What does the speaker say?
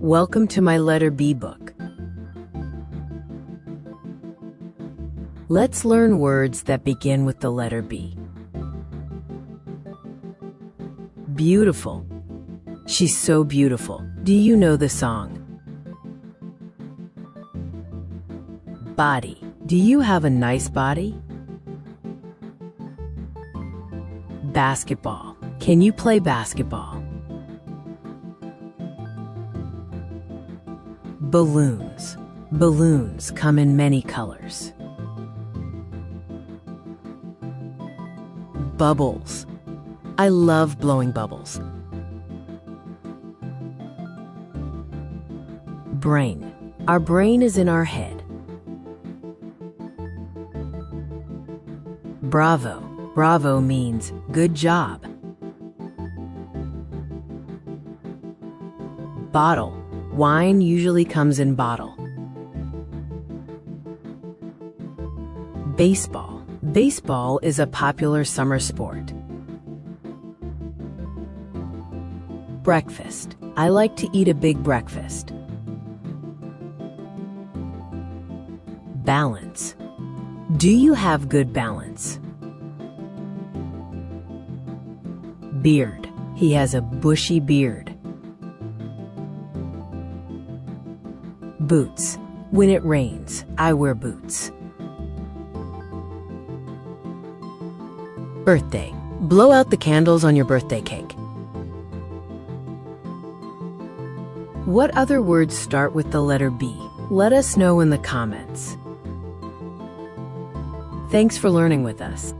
Welcome to my letter B book. Let's learn words that begin with the letter B. Beautiful. She's so beautiful. Do you know the song? Body. Do you have a nice body? Basketball. Can you play basketball? Balloons. Balloons come in many colors. Bubbles. I love blowing bubbles. Brain. Our brain is in our head. Bravo. Bravo means good job. Bottle. Wine usually comes in bottle. Baseball. Baseball is a popular summer sport. Breakfast. I like to eat a big breakfast. Balance. Do you have good balance? Beard. He has a bushy beard. Boots. When it rains, I wear boots. Birthday. Blow out the candles on your birthday cake. What other words start with the letter B? Let us know in the comments. Thanks for learning with us.